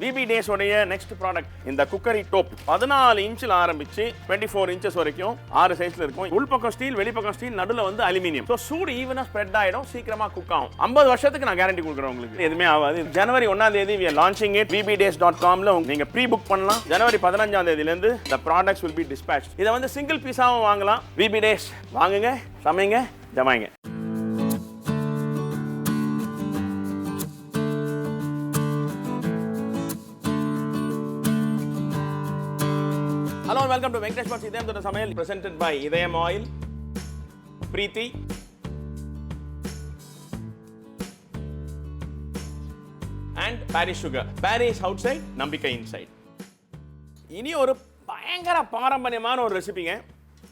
VB Days உடைய next product இந்த cookery dope 14 இன்ச்சில் ஆரம்பிச்சு 24 இன்ச்சஸ் வரைக்கும் 6 சைஸ்ல இருக்கும். உள்பக்கம் ஸ்டீல், வெளிப்பக்கம் ஸ்டீல், நடுவில் வந்து அலுமினியம். ஸோ சூடு ஈவனா ஸ்ப்ரெட் ஆயிடும், சீக்கிரமா குக் ஆகும். 50 வருஷத்துக்கு நான் கேரண்டி கொடுக்குறேன் உங்களுக்கு, எதுவுமே ஆகாது. ஜனவரி 1ஆம் தேதி we are launching it. vbdays.com நீங்க ப்ரீ புக் பண்ணலாம். ஜனவரி 15ஆம் தேதியிலிருந்து the products will be dispatched. இதை வந்து சிங்கிள் பீஸாவும் வாங்கலாம். VB Days வாங்குங்க, சமைங்க, ஜமாய்ங்க. Hello and welcome to Venkatesh Bhat Samayal, presented by Idayam Oil, Preeti, and Paris Sugar. Paris outside, Nambika inside. இனி ஒரு பயங்கர பாரம்பரியமான ஒரு ரெசிபிங்க.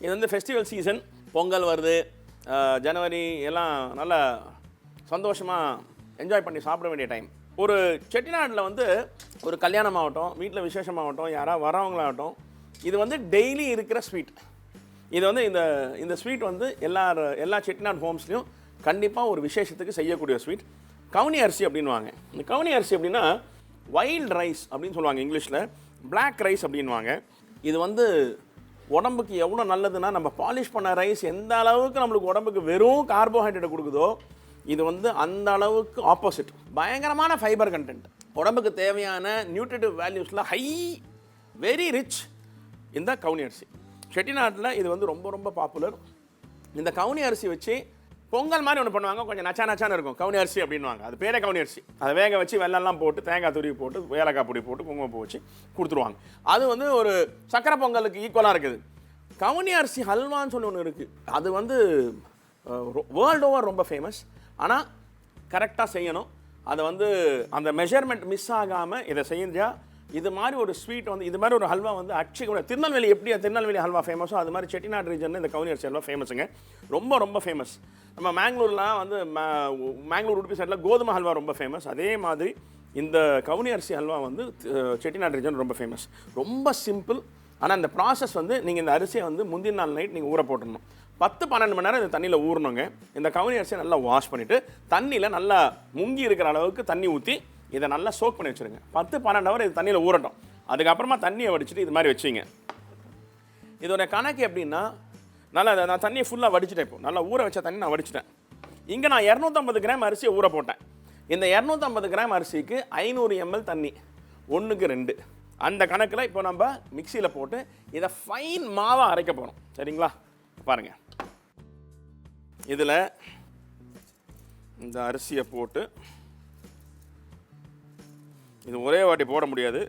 இது வந்து ஃபெஸ்டிவல் சீசன், பொங்கல் வருது, ஜனவரி எல்லாம் நல்லா சந்தோஷமாக என்ஜாய் பண்ணி சாப்பிட வேண்டிய டைம். ஒரு செட்டிநாட்டில் வந்து ஒரு கல்யாணம் ஆகட்டும், வீட்டில் விசேஷமாகட்டும், யாராவது வரவங்களாகட்டும், இது வந்து டெய்லி இருக்கிற ஸ்வீட். இது வந்து இந்த ஸ்வீட் வந்து எல்லா செட்டிநாட் ஹோம்ஸ்லையும் கண்டிப்பாக ஒரு விசேஷத்துக்கு செய்யக்கூடிய ஸ்வீட். கவுனி அரிசி அப்படின்வாங்க. இந்த கவுனி அரிசி அப்படின்னா வைல்ட் ரைஸ் அப்படின்னு சொல்லுவாங்க இங்கிலீஷில், பிளாக் ரைஸ் அப்படின்வாங்க. இது வந்து உடம்புக்கு எவ்வளோ நல்லதுன்னா, நம்ம பாலிஷ் பண்ண ரைஸ் எந்த அளவுக்கு நம்மளுக்கு உடம்புக்கு வெறும் கார்போஹைட்ரேட் கொடுக்குதோ, இது வந்து அந்த அளவுக்கு ஆப்போசிட். பயங்கரமான ஃபைபர் கண்டென்ட், உடம்புக்கு தேவையான நியூட்ரிட்டிவ் வேல்யூஸில் ஹை, வெரி ரிச் இந்த கவுனி அரிசி. செட்டிநாட்டில் இது வந்து ரொம்ப ரொம்ப பாப்புலர். இந்த கவுனி அரிசி வச்சு பொங்கல் மாதிரி ஒன்று பண்ணுவாங்க, கொஞ்சம் நச்சான இருக்கும், கவுனி அரிசி அப்படின்வாங்க. அது பேரே கவுனி அரிசி. அதை வேக வச்சு வெள்ளெல்லாம் போட்டு, தேங்காய் துருவி போட்டு, ஏலக்காய் பொடி போட்டு, குங்குமப்பூ வச்சு கொடுத்துருவாங்க. அது வந்து ஒரு சக்கரை பொங்கலுக்கு ஈக்குவலாக இருக்குது. கவுனி அரிசி ஹல்வான்னு சொல்லி ஒன்று இருக்குது. அது வந்து வேர்ல்டு ஓவர் ரொம்ப ஃபேமஸ். ஆனால் கரெக்டாக செய்யணும். அதை வந்து அந்த மெஷர்மெண்ட் மிஸ் ஆகாமல் இதை செஞ்சால் இது மாதிரி ஒரு ஸ்வீட் வந்து, இது மாதிரி ஒரு ஹல்வா வந்து அடிச்சிக்க. திருநெல்வேலி எப்படி திருநெல்வேலி ஹல்வா ஃபேமஸோ அது மாதிரி செட்டிநாடு ரீஜனில் இந்த கவுனி அரிசி ஹல்வா ஃபேமஸுங்க. ரொம்ப ரொம்ப ஃபேமஸ். நம்ம மேங்களூர்லாம் வந்து மேங்களூர் உடுப்பி சைடில் கோதுமை ஹல்வா ரொம்ப ஃபேமஸ். அதே மாதிரி இந்த கவுனி அரிசி ஹல்வா வந்து செட்டிநாடு ரீஜன் ரொம்ப ஃபேமஸ். ரொம்ப சிம்பிள். ஆனால் இந்த ப்ராசஸ் வந்து நீங்கள் இந்த அரிசியை வந்து முந்தின நாள் நைட் நீங்கள் ஊற போட்டுடணும். 10-12 மணி நேரம் இந்த தண்ணியில் ஊறணுங்க. இந்த கவுனி அரிசியை நல்லா வாஷ் பண்ணிவிட்டு தண்ணியில் நல்லா முங்கி இருக்கிற அளவுக்கு தண்ணி ஊற்றி இதை நல்லா சோக் பண்ணி வச்சுருங்க. 10-12 ஹவர் இது தண்ணியில் ஊறட்டும். அதுக்கப்புறமா தண்ணியை வடிச்சிட்டு இது மாதிரி வச்சிங்க. இதோட கணக்கு எப்படின்னா, நல்லா நான் தண்ணியை ஃபுல்லாக வடிச்சிட்டேன். இப்போ நல்லா ஊற வச்ச தண்ணி நான் வடிச்சிட்டேன். இங்கே நான் 250 கிராம் அரிசியை ஊற போட்டேன். இந்த 250 கிராம் அரிசிக்கு 500 ml தண்ணி, 1க்கு 2. அந்த கணக்கில் இப்போ நம்ம மிக்சியில் போட்டு இதை ஃபைன் மாவாக அரைக்க போகிறோம். சரிங்களா? பாருங்கள், இதில் இந்த அரிசியை போட்டு, இது ஒரே வாட்டி போட முடியாது,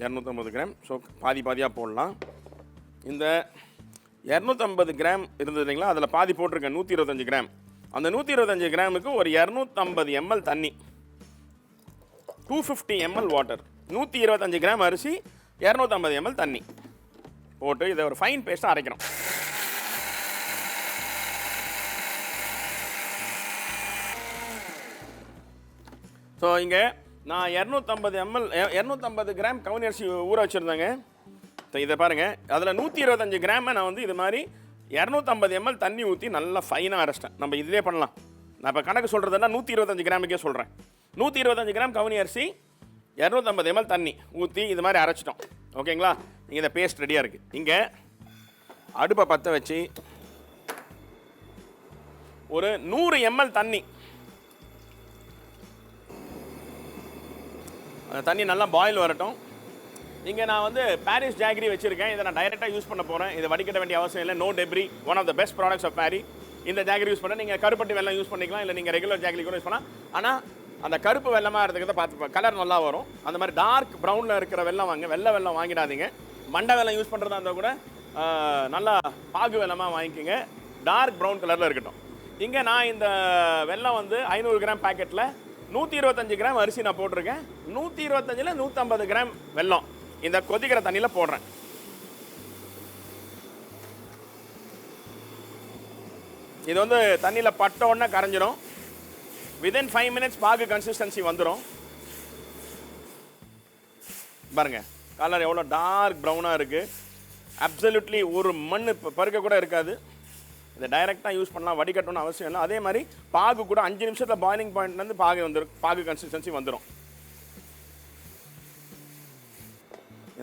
250 கிராம். ஸோ பாதியாக போடலாம். இந்த 250 கிராம் இருந்தது இல்லைங்களா, அதில் பாதி போட்டிருக்கேன், 125 கிராம். அந்த 125 கிராமுக்கு ஒரு 250 ml தண்ணி, 250 ml வாட்டர். 125 கிராம் அரிசி, 250 ml தண்ணி போட்டு இதை ஒரு ஃபைன் பேஸ்ட்டாக அரைக்கிறோம். ஸோ இங்கே நான் 250 கிராம் கவுனி அரிசி ஊற வச்சுருந்தேங்க. இதை பாருங்கள், அதில் 125 கிராமை நான் வந்து இது மாதிரி 250 ml தண்ணி ஊற்றி நல்லா ஃபைனாக அரைச்சிட்டேன். நம்ம இதிலே பண்ணலாம். நான் இப்போ கணக்கு சொல்கிறதுனா 125 கிராமுக்கே சொல்கிறேன். 125 கிராம் கவுனி அரிசி, 250 ml தண்ணி ஊற்றி இது மாதிரி அரைச்சிட்டோம். ஓகேங்களா? இங்கே இந்த பேஸ்ட் ரெடியாக இருக்குது. இங்கே அடுப்பை பற்ற வச்சு ஒரு 100 ml தண்ணி, அந்த தண்ணி நல்லா பாயில் வரட்டும். இங்கே நான் வந்து பாரிஸ் ஜாகரி வச்சுருக்கேன். இதை நான் டைரெக்டாக யூஸ் பண்ண போகிறேன். இதை வடிகட்ட வேண்டிய அவசியம் இல்லை. No debris, one of the best products of Parry. இந்த ஜாகரி யூஸ் பண்ண நீங்கள் கருப்பட்டி வெல்லம் யூஸ் பண்ணிக்கலாம், இல்லை நீங்கள் ரெகுலர் ஜாகரி கூட யூஸ் பண்ணலாம். ஆனால் அந்த கருப்பு வெள்ளமாக இருக்கிறத பார்த்து கலர் நல்லா வரும். அந்த மாதிரி டார்க் ப்ரௌனில் இருக்கிற வெல்லம் வாங்க, வெள்ளை வெல்லம் வாங்கிடாதீங்க. மண்டை வெல்லம் யூஸ் பண்ணுறதா இருந்தால் கூட நல்லா பாகு வெல்லமாக வாங்கிக்கோங்க, டார்க் ப்ரௌன் கலரில் இருக்கட்டும். இங்கே நான் இந்த வெல்லம் வந்து 500 கிராம் பேக்கெட்டில் 125 கிராம் அரிசி நான் போட்டிருக்கேன். 125ல் 150 கிராம் வெல்லம் இந்த கொதிக்கிற தண்ணியில் போடுறேன். இது வந்து தண்ணியில் பட்ட உடனே கரைஞ்சிடும். வித்தின் 5 மினிட்ஸ் பாகு கன்சிஸ்டன்சி வந்துடும். பாருங்கள், கலர் எவ்வளோ டார்க் ப்ரௌனாக இருக்குது. அப்சல்யூட்லி ஒரு மண் பருக்க கூட இருக்காது. இதை டைரெக்டாக யூஸ் பண்ணலாம், வடிகட்டணும்னு அவசியம் இல்லை. அதே மாதிரி பாகு கூட 5 நிமிஷத்தில் பாயிலிங் பாயிண்ட்லேருந்து பாகு கன்சிஸ்டன்சி வந்துடும்.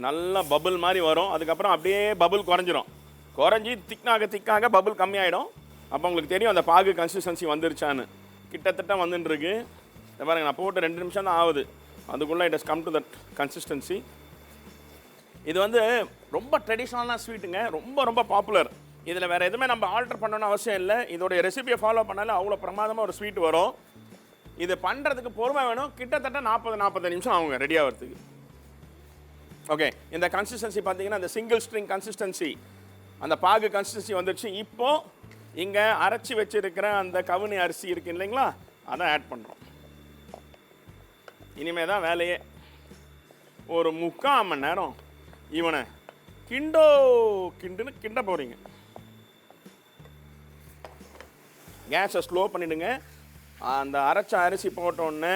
நல்லா பபுள் மாதிரி வரும். அதுக்கப்புறம் அப்படியே பபுள் குறைஞ்சிரும். குறைஞ்சி திக்காக பபுள் கம்மியாயிடும். அப்போ உங்களுக்கு தெரியும் அந்த பாகு கன்சிஸ்டன்சி வந்துருச்சான்னு. கிட்டத்தட்ட வந்துட்டுருக்கு. இதை பாருங்கள், நான் போட்டு 2 நிமிஷம் தான் ஆகுது. அதுக்குள்ளே it has come to that consistency. இது வந்து ரொம்ப ட்ரெடிஷ்னலான ஸ்வீட்டுங்க. ரொம்ப பாப்புலர். இதில் வேறு எதுவுமே நம்ம ஆல்டர் பண்ணணும்னு அவசியம் இல்லை. இதோடைய ரெசிபியை ஃபாலோ பண்ணாலும் அவ்வளோ பிரமாதமாக ஒரு ஸ்வீட் வரும். இது பண்ணுறதுக்கு பொறுமை வேணும். கிட்டத்தட்ட 40-45 நிமிஷம் ஆகுங்க ரெடி ஆகிறதுக்கு. ஓகே, இந்த கன்சிஸ்டன்சி பார்த்தீங்கன்னா இந்த சிங்கிள் ஸ்ட்ரிங் கன்சிஸ்டன்சி, அந்த பாகு கன்சிஸ்டன்சி வந்துடுச்சு. இப்போது இங்கே அரைச்சி வச்சுருக்கிற அந்த கவுனி அரிசி இருக்குது இல்லைங்களா, அதை ஆட் பண்ணுறோம். இனிமேல் தான் வேலையே. ஒரு 3/4 மணி நேரம் இவனை கிண்டுன்னு கிண்ட போகிறீங்க. கேஸை ஸ்லோ பண்ணிவிடுங்க. அந்த அரைச்ச அரிசி போட்டோன்னே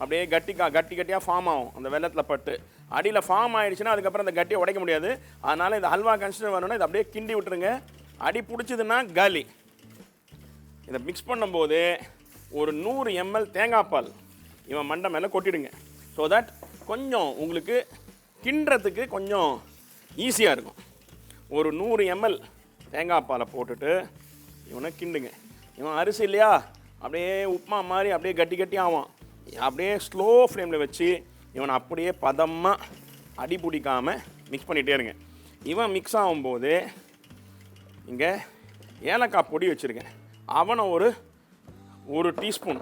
அப்படியே கட்டியாக ஃபார்ம் ஆகும் அந்த வெள்ளத்தில் பட்டு. அடியில் ஃபார்ம் ஆகிடுச்சுன்னா அதுக்கப்புறம் அந்த கட்டியை உடைக்க முடியாது. அதனால் இந்த ஹல்வா கன்சிஸ்டன்சி வரணும்னா இதை அப்படியே கிண்டி விட்டுருங்க. அடி பிடிச்சதுன்னா காலி. இதை மிக்ஸ் பண்ணும்போது ஒரு 100 ml தேங்காய் பால் இவன் மண்டை மேலே கொட்டிடுங்க. ஸோ தட் கொஞ்சம் உங்களுக்கு கிண்டுறதுக்கு கொஞ்சம் ஈஸியாக இருக்கும். ஒரு 100 ml தேங்காய் பாலை போட்டுட்டு இவனை கிண்டுங்க. இவன் அரிசி இல்லையா, அப்படியே உப்புமா மாதிரி அப்படியே கட்டி ஆகும். அப்படியே ஸ்லோ ஃப்ளேமில் வச்சு இவனை அப்படியே பதமாக அடி பிடிக்காமல் மிக்ஸ் பண்ணிகிட்டே இருங்க. இவன் மிக்ஸ் ஆகும்போது இங்கே ஏலக்காய் பொடி வச்சுருக்கேன். அவனை ஒரு டீஸ்பூன்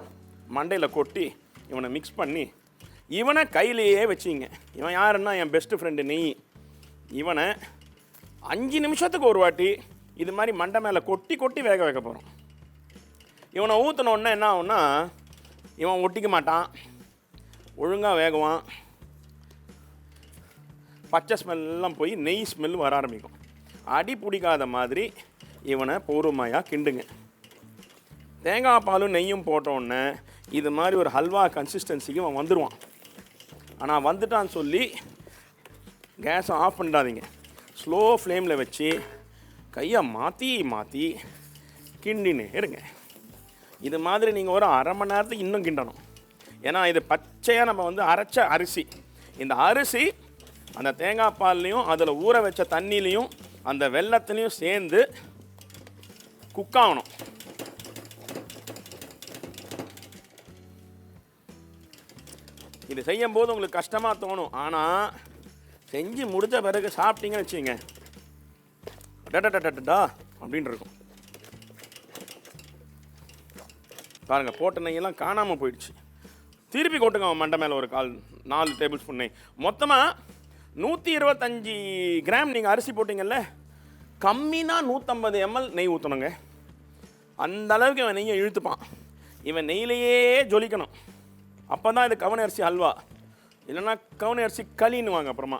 மண்டையில் கொட்டி இவனை மிக்ஸ் பண்ணி இவனை கையிலேயே வச்சிங்க. இவன் யாருன்னா என் பெஸ்ட்டு ஃப்ரெண்டு நெய். இவனை 5 நிமிஷத்துக்கு ஒரு வாட்டி இது மாதிரி மண்டை மேலே கொட்டி வேக வைக்க போகிறோம். இவனை ஊற்றினோடனே என்ன ஆகும்னா இவன் ஒட்டிக்க மாட்டான், ஒழுங்காக வேகுவான். பச்சை ஸ்மெல்லாம் போய் நெய் ஸ்மெல் வர ஆரம்பிக்கும். அடி பிடிக்காத மாதிரி இவனை பொறுமையாக கிண்டுங்க. தேங்காய் பாலும் நெய்யும் போட்டோடனே இது மாதிரி ஒரு ஹல்வா கன்சிஸ்டன்சிக்கு அவன் வந்துடுவான். ஆனால் வந்துட்டான்னு சொல்லி கேஸை ஆஃப் பண்ணிடாதீங்க. ஸ்லோ ஃப்ளேமில் வச்சு கையை மாற்றி கிண்டின்னு இருங்க. இது மாதிரி நீங்கள் ஒரு 1/2 மணி நேரத்துக்கு இன்னும் கிண்டணும். ஏன்னா இது பச்சையாக நம்ம வந்து அரைச்ச அரிசி. இந்த அரிசி அந்த தேங்காய் பால்லையும் அதில் ஊற வச்ச தண்ணிலையும் அந்த வெல்லத்துலேயும் சேர்ந்து குக்காகணும். இது செய்யும்போது உங்களுக்கு கஷ்டமாக தோணும். ஆனால் செஞ்சு முடித்த பிறகு சாப்பிட்டீங்கன்னு வச்சுங்க, டா அப்படின்னு இருக்கும். பாருங்கள், போட்ட நெய்யெல்லாம் காணாமல் போயிடுச்சு. திருப்பி கொட்டுங்க மண்டை மேலே ஒரு 4 டேபிள் ஸ்பூன் நெய். மொத்தமாக 125 கிராம் நீங்கள் அரிசி போட்டிங்கல்ல, கம்மினா 150 ml நெய் ஊற்றணுங்க. அந்த அளவுக்கு இவன் நெய்யை இழுத்துப்பான். இவன் நெய்யிலேயே ஜொலிக்கணும். அப்போ தான் இது கவுனி அரிசி ஹல்வா, இல்லைன்னா கவுனி அரிசி களின்னு வாங்க அப்புறமா.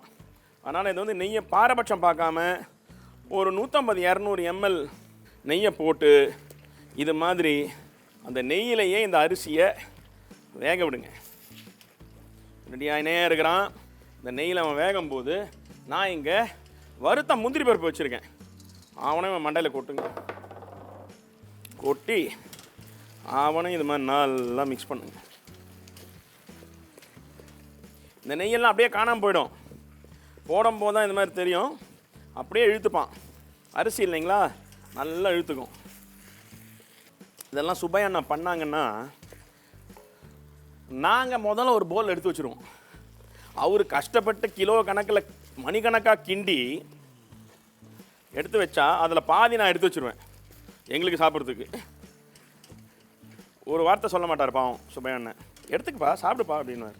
அதனால் இது வந்து நெய்யை பாரபட்சம் பார்க்காம ஒரு 150-200 ml நெய்யை போட்டு இது மாதிரி அந்த நெய்யிலேயே இந்த அரிசியை வேக விடுங்க. ரெடியாகினே இருக்கிறான். இந்த நெய்யில் அவன் வேகும்போது நான் இங்கே வறுத்த முந்திரி பருப்பு வச்சுருக்கேன். அவனையும் மண்டையில் கொட்டுங்க. கொட்டி அவனையும் இது மாதிரி நல்லா மிக்ஸ் பண்ணுங்க. இந்த நெய்யெல்லாம் அப்படியே காணாமல் போயிடும். போடும்போது தான் இது மாதிரி தெரியும். அப்படியே இழுத்துப்பான். அரிசி இல்லைங்களா, நல்லா இழுத்துக்கும். இதெல்லாம் சுபையண்ணா பண்ணாங்கன்னா நாங்கள் முதல்ல ஒரு போல் எடுத்து வச்சுருவோம். அவர் கஷ்டப்பட்டு கிலோ கணக்கில் மணிக்கணக்காக கிண்டி எடுத்து வச்சா அதில் பாதி நான் எடுத்து வச்சுருவேன் எங்களுக்கு சாப்பிட்றதுக்கு. ஒரு வார்த்தை சொல்ல மாட்டார் பாவம் சுபையண்ணன், எடுத்துக்கப்பா சாப்பிடுப்பா அப்படின்வார்.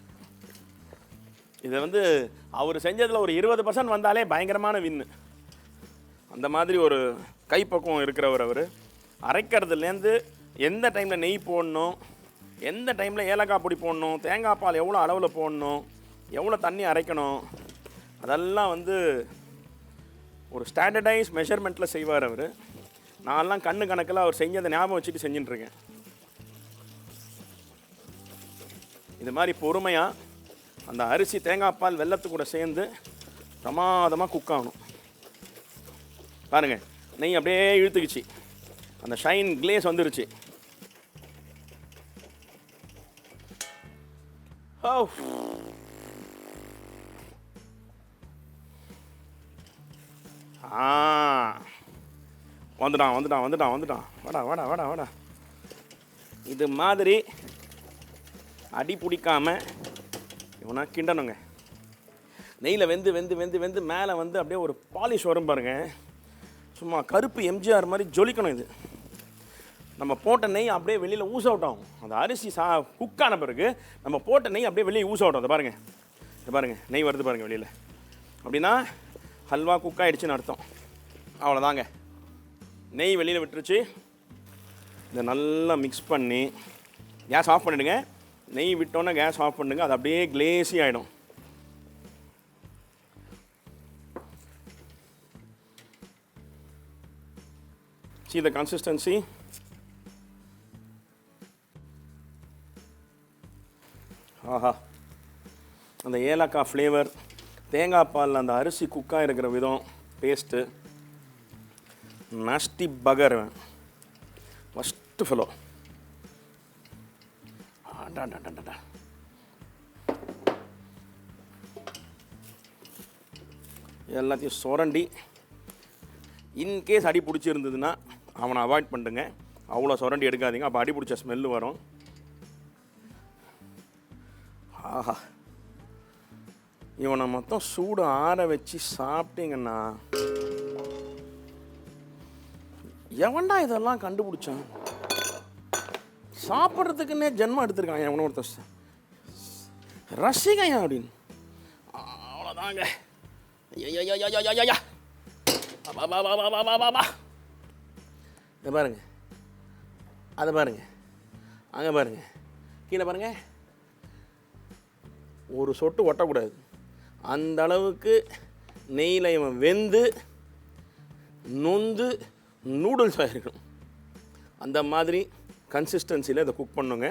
இதை வந்து அவர் செஞ்சதில் ஒரு 20% வந்தாலே பயங்கரமான வின்னு. அந்த மாதிரி ஒரு கைப்பக்குவம் இருக்கிறவர் அவர். அரைக்கிறதுலேருந்து எந்த டைமில் நெய் போடணும், எந்த டைமில் ஏலக்காய் பொடி போடணும், தேங்காய் பால் எவ்வளோ அளவில் போடணும், எவ்வளோ தண்ணி அரைக்கணும், அதெல்லாம் வந்து ஒரு ஸ்டாண்டர்டைஸ் மெஷர்மெண்ட்டில் செய்வார் அவர். நான்லாம் கண்ணு கணக்கில் அவர் செஞ்சதை ஞாபகம் வச்சுட்டு செஞ்சுட்டுருக்கேன். இது மாதிரி பொறுமையாக அந்த அரிசி தேங்காய் பால் வெல்லத்து கூட சேர்ந்து பிரமாதமாக குக் ஆகணும். பாருங்கள், நெய் அப்படியே இழுத்துக்குச்சு, அந்த ஷைன் கிளேஸ் வந்துருச்சு. வந்துட்டான். வாடா. இது மாதிரி அடி பிடிக்காமல் இவனா கிண்டணுங்க. நெய்யில் வெந்து மேலே வந்து அப்படியே ஒரு பாலிஷ் வரும் பாருங்க. சும்மா கருப்பு எம்ஜிஆர் மாதிரி ஜொலிக்கணும். இது நம்ம போட்ட நெய் அப்படியே வெளியில் ஊஸ் அவுட் ஆகும். அந்த அரிசி குக்கான பிறகு நம்ம போட்ட நெய் அப்படியே வெளியே ஊஸ் அவுட் ஆகும். இதை பாருங்கள் நெய் வருது பாருங்கள் வெளியில். அப்படின்னா ஹல்வா குக் ஆகிடுச்சின்னு அர்த்தம். அவ்வளோதாங்க, நெய் வெளியில் விட்டுருச்சு. இதை நல்லா மிக்ஸ் பண்ணி கேஸ் ஆஃப் பண்ணிவிடுங்க. நெய் விட்டோன்னே கேஸ் ஆஃப் பண்ணுங்க. அது அப்படியே கிளேசி ஆகிடும். See the consistency. ஆஹா, அந்த ஏலக்காய் ஃப்ளேவர், தேங்காய் பாலில் அந்த அரிசி குக்காக இருக்கிற விதம், டேஸ்ட்டு நாஸ்டி பகர். First fellow. எல்லாத்தையும் சுரண்டி, இன்கேஸ் அடி பிடிச்சிருந்ததுன்னா அவனை அவாய்ட் பண்ணுங்க. அவ்வளோ சுரண்டி எடுக்காதீங்க, அப்போ அடி பிடிச்ச ஸ்மெல்லு வரும். ஆஹா, இவனை மொத்தம் சூடு ஆற வச்சு சாப்பிட்டீங்கன்னா எவன்டா இதெல்லாம் கண்டுபிடிச்சான்? சாப்பிட்றதுக்குன்னே ஜென்மம் எடுத்திருக்கான் எவனோ ஒருத்தர். ரசிகையா அப்படின்னு. அவ்வளோதாங்க. ஐயா இதை பாருங்க, அதை பாருங்க, அங்கே பாருங்க, கீழே பாருங்க. ஒரு சொட்டு ஒட்டக்கூடாது. அந்த அளவுக்கு நெய்யில் இவன் வெந்து நொந்து நூடுல்ஸ் ஆகிருக்கணும். அந்த மாதிரி கன்சிஸ்டன்சியில் இதை குக் பண்ணுங்க.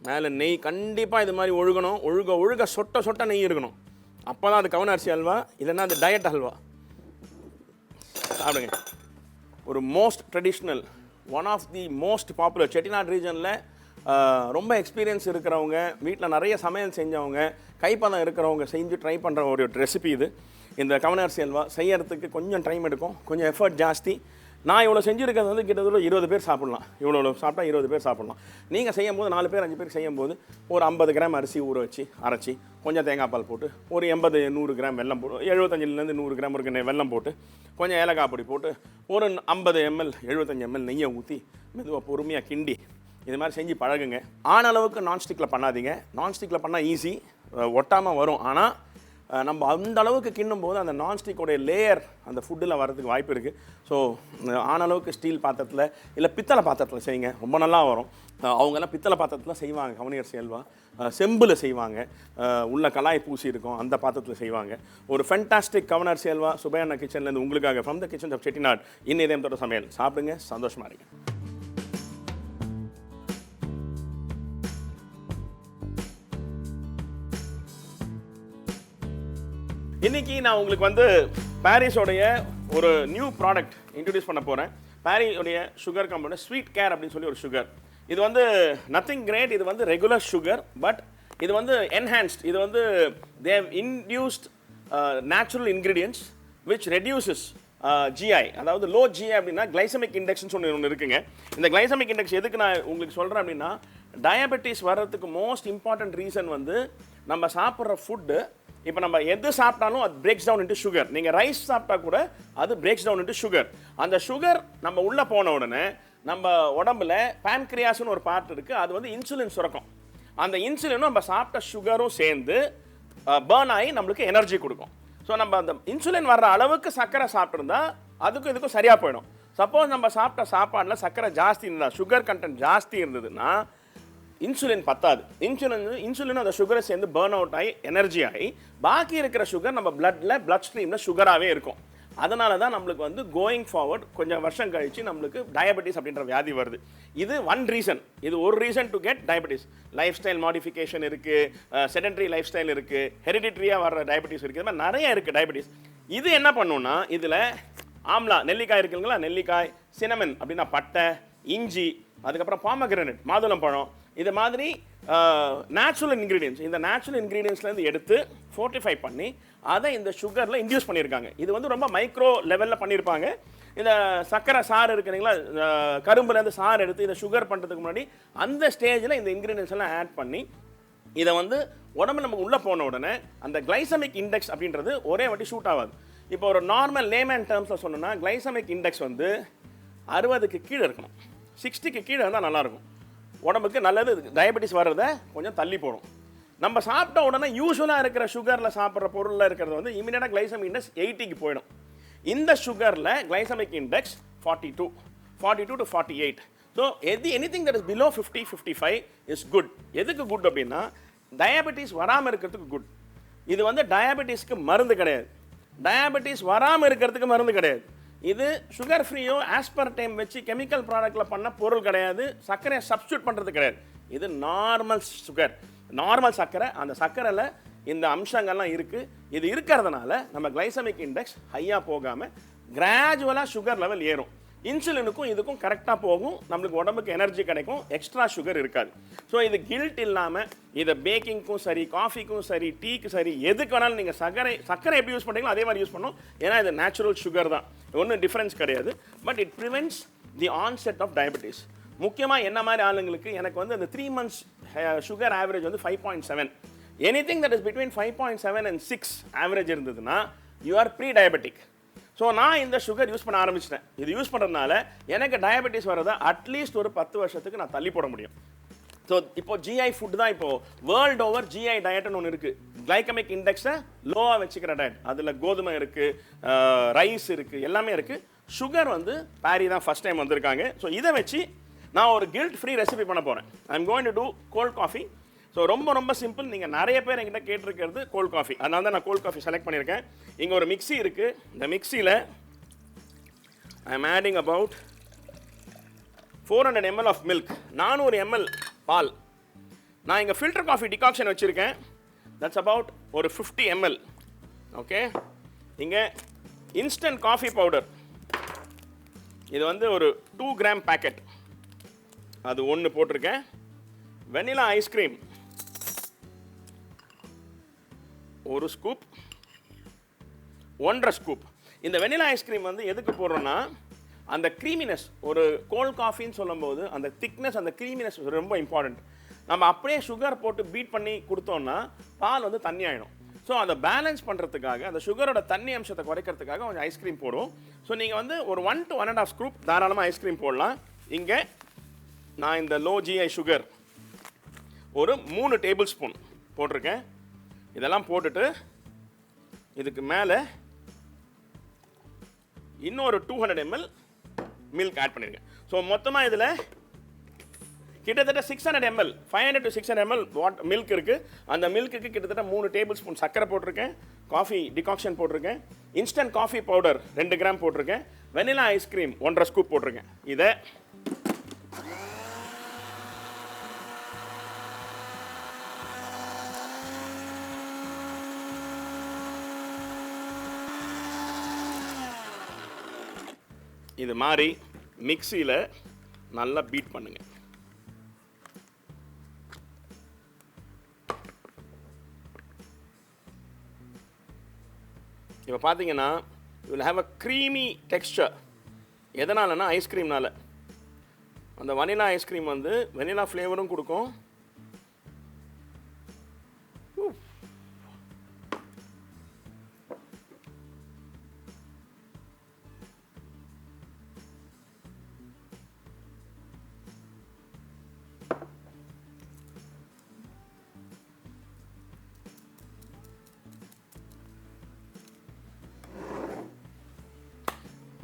மேலே நெய் கண்டிப்பாக இது மாதிரி ஒழுகணும். ஒழுக சொட்ட நெய் இருக்கணும். அப்போ தான் அது கவன அரிசி ஹல்வா, இல்லைன்னா அது டயட் ஹல்வா. சாப்பிடுங்க. ஒரு most traditional, one of the most popular Chettinad ரீஜனில் ரொம்ப எக்ஸ்பீரியன்ஸ் இருக்கிறவங்க, வீட்டில் நிறைய சமையல் செஞ்சவங்க, கைப்பதம் இருக்கிறவங்க செஞ்சு ட்ரை பண்ணுற ஒரு ரெசிபி இது. இந்த கவன அரிசி ஹல்வா செய்யறதுக்கு கொஞ்சம் டைம் எடுக்கும், கொஞ்சம் எஃபர்ட் ஜாஸ்தி. நான் இவ்வளோ செஞ்சுருக்கிறது வந்து கிட்டத்தட்ட 20 பேர் சாப்பிட்லாம். இவ்வளோ சாப்பிட்டா 20 பேர் சாப்பிட்லாம். நீங்கள் செய்யும் போது 4 பேர் 5 பேர் செய்யும் போது ஒரு 50 கிராம் அரிசி ஊற வச்சு அரைச்சி கொஞ்சம் தேங்காய் பால் போட்டு ஒரு 80-100 கிராம் வெல்லம் போட்டு 75 100 கிராம் இருக்க வெல்லம் போட்டு கொஞ்சம் ஏலக்காய் பொடி போட்டு ஒரு 50 ml 75 ml நெய்யை ஊற்றி மெதுவாக பொறுமையாக கிண்டி இது மாதிரி செஞ்சு பழகுங்க. ஆன அளவுக்கு நான்ஸ்டிக்கில் பண்ணாதீங்க. நான்ஸ்டிக்கில் பண்ணால் ஈஸி, ஒட்டாமல் வரும். ஆனால் நம்ம அந்த அளவுக்கு கிண்ணும் போது அந்த நான்ஸ்டிக்கோடைய லேயர் அந்த ஃபுட்டில் வரதுக்கு வாய்ப்பு இருக்குது. ஸோ ஆன அளவுக்கு ஸ்டீல் பாத்திரத்தில் இல்லை பித்தளை பாத்திரத்தில் செய்யுங்க, ரொம்ப நல்லா வரும். அவங்கெல்லாம் பித்தளை பாத்திரத்தில் செய்வாங்க கவனி அரிசி ஹல்வா. செம்பில் செய்வாங்க, உள்ள கலாய் பூசி இருக்கும், அந்த பாத்திரத்தில் செய்வாங்க. ஒரு ஃபென்டாஸ்டிக் கவன அரிசி ஹல்வா சுபையண்ணா கிச்சன்லேருந்து உங்களுக்காக from the kitchen of Chettinad. இதயம் தொட்ட சமையல். சாப்பிடுங்க, சந்தோஷமாக இருங்க. இன்றைக்கி நான் உங்களுக்கு வந்து பாரிஸோடைய ஒரு நியூ ப்ராடக்ட் இன்ட்ரடியூஸ் பண்ண போகிறேன். பாரிஸோடைய சுகர் கம்பெனி ஸ்வீட் கேர் அப்படின்னு சொல்லி ஒரு சுகர். இது வந்து நத்திங் கிரேட். இது வந்து ரெகுலர் சுகர், பட் இது வந்து என்ஹான்ஸ்ட். இது வந்து they've induced natural ingredients which reduces GI, அதாவது லோ ஜிஐ அப்படின்னா கிளைசமிக் இண்டெக்ஸ்னு ஒன்று இருக்குங்க. இந்த கிளைசமிக் இண்டெக்ஸ் எதுக்கு நான் உங்களுக்கு சொல்கிறேன் அப்படின்னா, டயபெட்டிஸ் வர்றதுக்கு மோஸ்ட் இம்பார்ட்டன்ட் ரீசன் வந்து நம்ம சாப்பிட்ற ஃபுட்டு. இப்போ நம்ம எது சாப்பிட்டாலும் அது பிரேக்ஸ் டவுன் இன்ட்டு சுகர். நீங்கள் ரைஸ் சாப்பிட்டா கூட அது பிரேக்ஸ் டவுன் இன்ட்டு சுகர். அந்த சுகர் நம்ம உள்ளே போன உடனே நம்ம உடம்புல பேன்க்ரியாஸ்னு ஒரு பார்ட் இருக்குது, அது வந்து இன்சுலின் சுரக்கும். அந்த இன்சுலினும் நம்ம சாப்பிட்ட சுகரும் சேர்ந்து பேர்ன் ஆகி நம்மளுக்கு எனர்ஜி கொடுக்கும். ஸோ நம்ம அந்த இன்சுலின் வர்ற அளவுக்கு சர்க்கரை சாப்பிட்ருந்தா அதுக்கும் இதுக்கும் சரியாக போயிடும். சப்போஸ் நம்ம சாப்பிட்ட சாப்பாடில் சர்க்கரை ஜாஸ்தி இருந்தால், சுகர் கண்டென்ட் ஜாஸ்தி இருந்ததுன்னா இன்சுலின் பத்தாது. இன்சுலின் அந்த சுகரை சேர்ந்து பேர்ன் அவுட் ஆகி எனர்ஜி ஆகி பாக்கி இருக்கிற சுகர் நம்ம பிளட் ஸ்ட்ரீமில் சுகராகவே இருக்கும். அதனால தான் நம்மளுக்கு வந்து கோயிங் ஃபார்வர்ட் கொஞ்சம் வருஷம் கழிச்சு நம்மளுக்கு டயபெட்டிஸ் அப்படின்ற வியாதி வருது. இது ஒன் ரீசன். இது ஒரு reason to get diabetes. Life style modification இருக்குது, செடென்ட்ரி லைஃப் ஸ்டைல் இருக்குது, ஹெரிடிட்ரியாக வர்ற டயபெட்டிஸ் இருக்குது, இது மாதிரி நிறைய இருக்குது டயபெட்டிஸ். இது என்ன பண்ணுன்னா, இதில் ஆம்லா நெல்லிக்காய் இருக்குங்களா, நெல்லிக்காய், சினமன் அப்படின்னா பட்டை, இஞ்சி, அதுக்கப்புறம் பாமகிரானட் மாதுளம்பழம், இது மாதிரி நேச்சுரல் இன்க்ரீடியன்ஸ், இந்த நேச்சுரல் இன்க்ரீடியன்ஸ்லேருந்து எடுத்து ஃபோர்ட்டிஃபை பண்ணி அதை இந்த சுகரில் இன்டியூஸ் பண்ணியிருக்காங்க. இது வந்து ரொம்ப மைக்ரோ லெவலில் பண்ணியிருப்பாங்க. இந்த சர்க்கரை சாறு இருக்குங்களா, கரும்புலேருந்து சாறு எடுத்து இதை சுகர் பண்ணுறதுக்கு முன்னாடி அந்த ஸ்டேஜில் இந்த இன்க்ரீடியன்ஸ் எல்லாம் ஆட் பண்ணி இதை வந்து உடம்பு நமக்கு உள்ளே போன உடனே அந்த கிளைசமிக் இண்டெக்ஸ் அப்படின்றது ஒரே வாட்டி ஷூட் ஆகாது. இப்போ ஒரு நார்மல் லேமேன் டேர்ம்ஸில் சொன்னோன்னா கிளைசமிக் இண்டெக்ஸ் வந்து 60க்கு கீழே இருக்கணும். 60க்கு கீழே இருந்தால் நல்லாயிருக்கும், உடம்புக்கு நல்லது. டயபெட்டிஸ் வர்றதை கொஞ்சம் தள்ளி போடும். நம்ம சாப்பிட்ட உடனே யூஸ்வலாக இருக்கிற சுகரில் சாப்பிட்ற பொருளில் இருக்கிறது வந்து இமீடியட்டாக கிளைசமிக் இண்டெக்ஸ் 80க்கு போயிடும். இந்த சுகரில் glycemic index 42 to 48. So anything that is below 50, 55 is good. எதுக்கு குட் அப்படின்னா டயபெட்டிஸ் வராமல் இருக்கிறதுக்கு குட். இது வந்து டயபெட்டிஸ்க்கு மருந்து கிடையாது, டயபெட்டிஸ் வராமல் இருக்கிறதுக்கு மருந்து கிடையாது. இது சுகர் ஃப்ரீயோ ஆஸ்பர்டைம் வச்சு கெமிக்கல் ப்ராடக்டில் பண்ண பொருள் கிடையாது, சர்க்கரையை சப்ஸ்டியூட் பண்ணுறது கிடையாது. இது நார்மல் சுகர், நார்மல் சர்க்கரை. அந்த சர்க்கரையில் இந்த அம்சங்கள்லாம் இருக்குது. இது இருக்கிறதுனால நம்ம கிளைசமிக் இண்டெக்ஸ் ஹையாக போகாமல் கிராஜுவலாக சுகர் லெவல் ஏறும். இன்சுலினுக்கும் இதுக்கும் கரெக்டாக போகும், நம்மளுக்கு உடம்புக்கு எனர்ஜி கிடைக்கும், எக்ஸ்ட்ரா சுகர் இருக்காது. ஸோ இது கில்ட் இல்லாமல் இதை பேக்கிங்க்கும் சரி, காஃபிக்கும் சரி, டீக்கு சரி, எதுக்கு வேணாலும் நீங்கள் சர்க்கரை எப்படி யூஸ் பண்ணுறீங்களோ அதே மாதிரி யூஸ் பண்ணணும். ஏன்னா இது நேச்சுரல் சுகர் தான், ஒன்றும் டிஃப்ரென்ஸ் கிடையாது. But it prevents the onset of diabetes. முக்கியமாக என்ன மாதிரி ஆளுங்களுக்கு எனக்கு வந்து அந்த 3 months சுகர் ஆவரேஜ் வந்து 5.7. Anything that is between 5.7 and 6 average இருந்ததுன்னா you are pre diabetic. So நான் இந்த சுகர் யூஸ் பண்ண ஆரம்பிச்சிட்டேன். இது யூஸ் பண்ணுறதுனால எனக்கு டயபெட்டிஸ் வரதை அட்லீஸ்ட் ஒரு 10 வருஷத்துக்கு நான் தள்ளி போட முடியும். ஸோ இப்போ ஜிஐ ஃபுட் தான், இப்போ வேர்ல்டு ஓவர் ஜிஐ டயட்னு ஒன்று இருக்குது. கிளைகமிக் இண்டெக்ஸை லோவாக வச்சுக்கிற டயட். அதில் கோதுமை இருக்குது, ரைஸ் இருக்குது, எல்லாமே இருக்குது. சுகர் வந்து பாரி தான் ஃபஸ்ட் டைம் வந்திருக்காங்க. ஸோ இதை வச்சு நான் ஒரு கில்ட் ஃப்ரீ ரெசிபி பண்ண போகிறேன். I am going to do cold coffee. So ரொம்ப சிம்பிள். நீங்கள் நிறைய பேர் என்கிட்ட கேட்டிருக்கிறது கோல்ட் காஃபி, அதனால தான் நான் கோல்ட் காஃபி செலக்ட் பண்ணியிருக்கேன். இங்கே ஒரு மிக்ஸி இருக்குது. இந்த மிக்ஸியில் I am adding about 400 ml of milk, 400 ml பால். நான் இங்கே ஃபில்டர் காஃபி டிகாக்ஷன் வச்சுருக்கேன், தட்ஸ் அபவுட் ஒரு 50 ml. ஓகே, இங்கே இன்ஸ்டன்ட் காஃபி பவுடர், இது வந்து ஒரு 2 gram பேக்கெட், அது ஒன்று போட்டிருக்கேன். வெனிலா ஐஸ்கிரீம் ஒரு ஸ்கூப், 1.5 ஸ்கூப். இந்த வெனிலா ஐஸ்கிரீம் வந்து எதுக்கு போடுறோன்னா அந்த க்ரீமினஸ், ஒரு கோல்ட் காஃபின்னு சொல்லும்போது அந்த திக்னஸ், அந்த க்ரீமினஸ் ரொம்ப இம்பார்ட்டண்ட். நம்ம அப்படியே சுகர் போட்டு பீட் பண்ணி கொடுத்தோன்னா பால் வந்து தண்ணி ஆகிடும். ஸோ அதை பேலன்ஸ் பண்ணுறதுக்காக, அந்த சுகரோட தண்ணி அம்சத்தை குறைக்கிறதுக்காக கொஞ்சம் ஐஸ்கிரீம் போடும். ஸோ நீங்கள் வந்து ஒரு 1 to 1.5 ஸ்கூப் தாராளமாக ஐஸ்கிரீம் போடலாம். இங்கே நான் இந்த லோ ஜிஐ சுகர் ஒரு 3 டேபிள் ஸ்பூன் போட்டிருக்கேன். இதெல்லாம் போட்டுட்டு இதுக்கு மேலே இன்னொரு 200 ml மில்க் ஆட் பண்ணியிருக்கேன். ஸோ மொத்தமாக இதில் கிட்டத்தட்ட 600 ml, 500 to 600 ml மில்க் இருக்குது. அந்த மில்க்குக்கு கிட்டத்தட்ட 3 டேபிள் ஸ்பூன் சர்க்கரை போட்டிருக்கேன், காஃபி டிகாக்ஷன் போட்டிருக்கேன், இன்ஸ்டன்ட் காஃபி பவுடர் 2 கிராம் போட்டிருக்கேன், வெனிலா ஐஸ்கிரீம் 1.5 ஸ்கூப் போட்டிருக்கேன். இதை இது மாதிரி மிக்ஸியில் நல்லா பீட் பண்ணுங்க. இப்போ பார்த்தீங்கன்னா you will have a creamy texture. எதனாலனா ஐஸ்கிரீம்னால. அந்த வனிலா ஐஸ்கிரீம் வந்து வெனிலா ஃப்ளேவரும் கொடுக்கும்.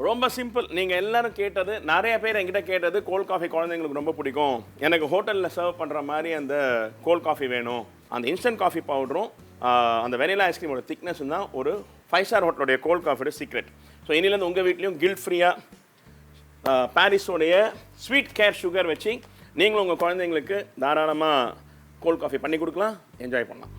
ரொம்ப சிம்பிள். நீங்கள் எல்லோரும் கேட்டது, நிறைய பேர் என்கிட்ட கேட்டது கோல்ட் காஃபி குழந்தைங்களுக்கு ரொம்ப பிடிக்கும், எனக்கு ஹோட்டலில் சர்வ் பண்ணுற மாதிரி அந்த கோல்ட் காஃபி வேணும். அந்த இன்ஸ்டன்ட் காஃபி பவுடரும் அந்த வெனிலா ஐஸ்கிரீமோட திக்னஸ் தான் ஒரு 5 star ஹோட்டலுடைய கோல்ட் காஃபியோட சீக்ரெட். ஸோ இனிலேருந்து உங்கள் வீட்லேயும் கில்ட் ஃப்ரீயாக பாரிஸோடைய ஸ்வீட் கேர் சுகர் வச்சு நீங்களும் உங்கள் குழந்தைங்களுக்கு தாராளமாக கோல்ட் காஃபி பண்ணி கொடுக்கலாம், என்ஜாய் பண்ணலாம்.